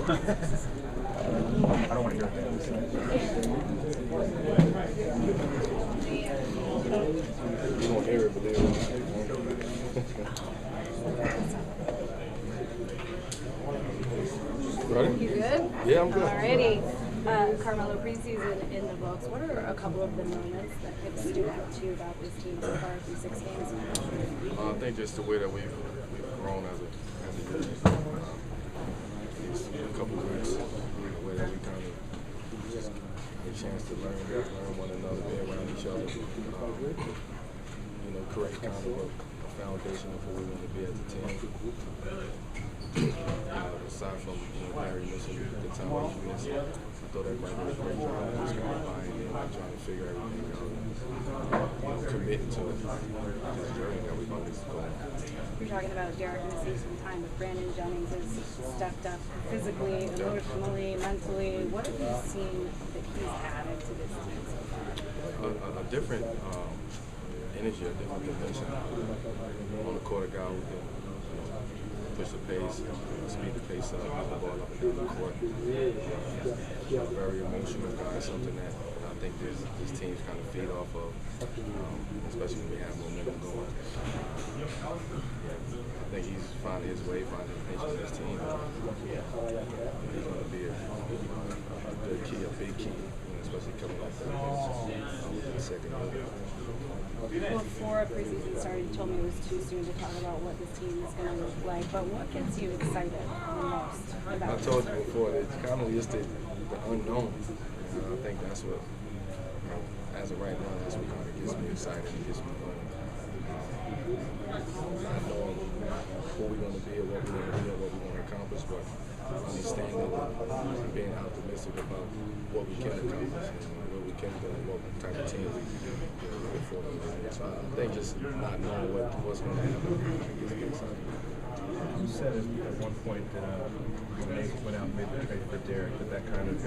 I don't want to hear that. You won't hear it, believe it. Ready? You good? Yeah, I'm good. Alrighty. Carmelo, preseason in the books. What are a couple of the moments that have stood out to you about this team so far through 6 games? I think just the way that we've grown as a unit. These couple of weeks, the way that we kind of just get a chance to learn one another, be around each other. Create kind of a foundation of who we want to be as a team. Aside from Larry missing the time that he missed, I thought everybody did a great job just kind of buying in and trying to figure everything out, committing to this journey that we're going to go on. You're talking about Derek missing some time, but Brandon Jennings has stepped up physically, emotionally, mentally. What have you seen that he's added to this team so far? A different energy, a different dimension on the court. A guy who can push the pace, speed the pace up, move the ball up and down the court. A very emotional guy, something that I think this team's kind of feed off of, especially when we have momentum going. I think he's finding his way, finding his niche in this team. He's going to be a good key, a big key, especially coming off the second year. Before preseason started, you told me it was too soon to talk about what this team is going to look like, but what gets you excited the most about I told you before, it's kind of just the unknown. I think that's what, as of right now, that's what kind of gets me excited and gets me going. Not knowing who we're going to be or what we're going to do or what we're going to accomplish, but understanding and being optimistic about what we can accomplish and what we can do and what type of team we can do for them. So I think just not knowing what's going to happen gets me excited. You said at one point that when they went out and made the trade for Derek, that kind of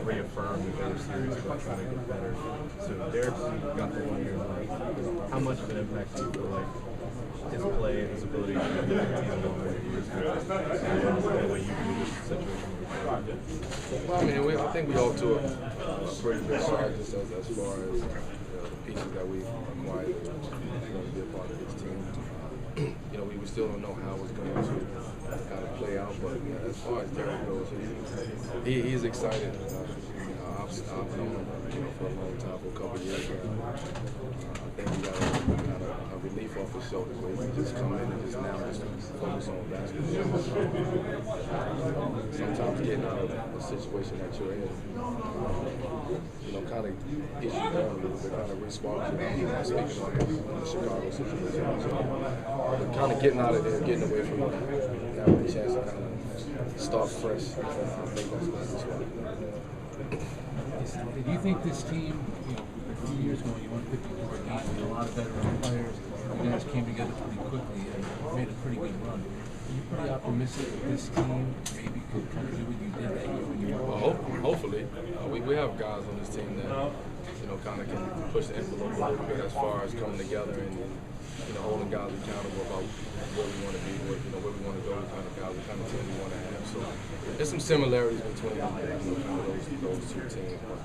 reaffirmed that they were serious about trying to get better. So Derek got the 1 year left. How much of an impact do you feel like his play and his ability to get the team along with years the way you view this situation? Well, I mean, I think we all to a pretty good start just as far as the pieces that we acquired to be a part of this team. We still don't know how it's going to kind of play out, but as far as Derek goes, he's excited. I've known him for a long time, for a couple of years now. I think he got a relief off his shoulders where he can just come in and just now just focus on basketball. Sometimes getting out of the situation that you're in, kind of gets you down a little bit, kind of resparks you. I'm speaking on the Chicago situation. But kind of getting out of there, getting away from it, having a chance to kind of start fresh. I think that's going to be smart. Did you think this team, a few years ago, you won 54 games with a lot of veteran players, you guys came together pretty quickly and made a pretty good run. Are you pretty optimistic that this team maybe could kind of do what you did that year when you were? Well, hopefully. We have guys on this team that, kind of can push the envelope a little bit as far as coming together and holding guys accountable about where we want to be, where we want to go, the kind of guys, the kind of team we want to have. So there's some similarities between those two teams. But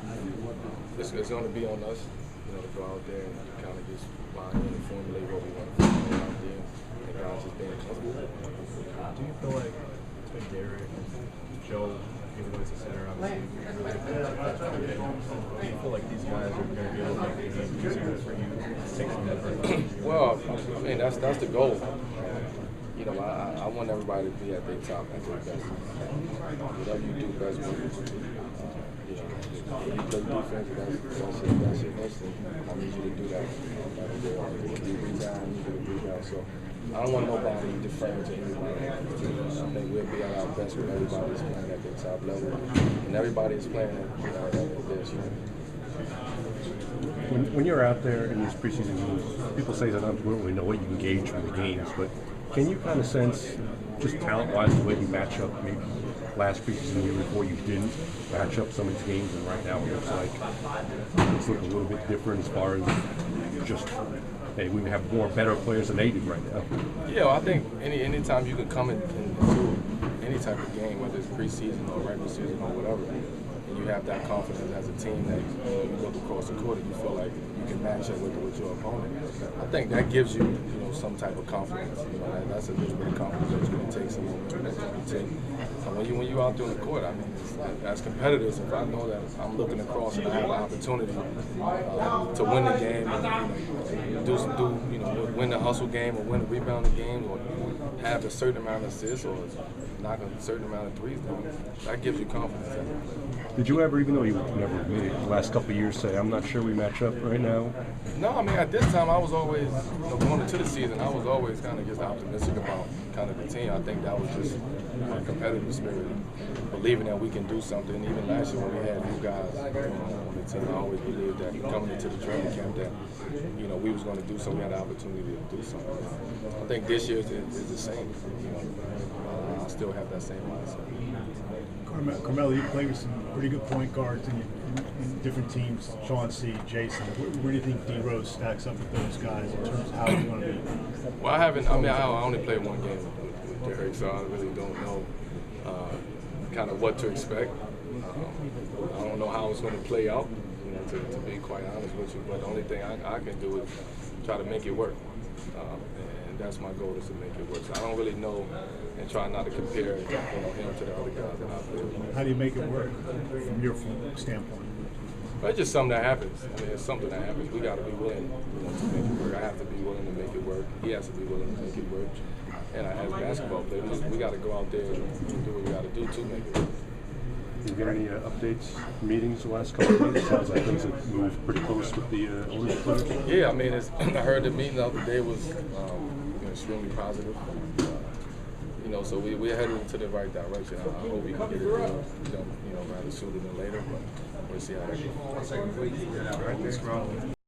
it's going to be on us, to go out there and kind of just buy in and formulate what we want to formulate out there, and guys just being comfortable. Do you feel like between Derek and Joe, even though it's a center, obviously, do you feel like these guys are going to be able to make the game easier for you to take some effort? Well, I mean, that's the goal. I want everybody to be at their top, at their best. Whatever you do best, you play defense, that's your next thing. I need you to do that. You can rebound, you can rebound. So I don't want nobody deferring to anybody. I think we'll be at our best when everybody's playing at their top level. And everybody is playing at their best. When you're out there in these preseason games, people say sometimes we don't really know what you can gauge from the games, but can you kind of sense, just talent-wise, the way you match up maybe last preseason year before you didn't match up some of these games, and right now it looks like it's looking a little bit different as far as just, hey, we have more better players than they do right now. Yeah, well, I think any time you can come into any any type of game, whether it's preseason or regular season or whatever, and you have that confidence as a team that you look across the court and you feel like you can match up with your opponent. I think that gives you, some type of confidence. That's a little bit of confidence that you can take someone to the team. So when you're out there on the court, I mean, as competitors, if I know that I'm looking across and I have an opportunity to win the game, and win the hustle game or win the rebounding game or have a certain amount of assists or knock a certain amount of threes down, that gives you confidence. Did you ever, even though you never made it the last couple of years, say, I'm not sure we match up right now? No, I mean, at this time, I was always, going into the season, I was always kind of just optimistic about kind of the team. I think that was just a competitive spirit, believing that we can do something. Even last year when we had new guys on the team, I always believed that coming into the training camp that, we was going to do something, we had the opportunity to do something. I think this year is the same. I still have that same mindset. Carmelo, you played with some pretty good point guards in different teams, Chauncey, Jason. Where do you think D-Rose stacks up with those guys in terms of how you want to be? Well, I only played one game with Derek, so I really don't know kind of what to expect. I don't know how it's going to play out, to be quite honest with you. But the only thing I can do is try to make it work. And that's my goal, is to make it work. So I don't really know and try not to compare him to the other guys that I play with. How do you make it work from your standpoint? Well, it's just something that happens. I mean, it's something that happens. We got to be willing to make it work. I have to be willing to make it work. He has to be willing to make it work. And as basketball players, we got to go out there and do what we got to do to make it work. Did you get any updates, meetings the last couple of days? It sounds like things have moved pretty close with the owners players. Yeah, I mean, I heard the meeting the other day was extremely positive. So we're headed into the right direction. I hope we can get it done, rather sooner than later, but we'll see how that goes. All right, thanks, Ron.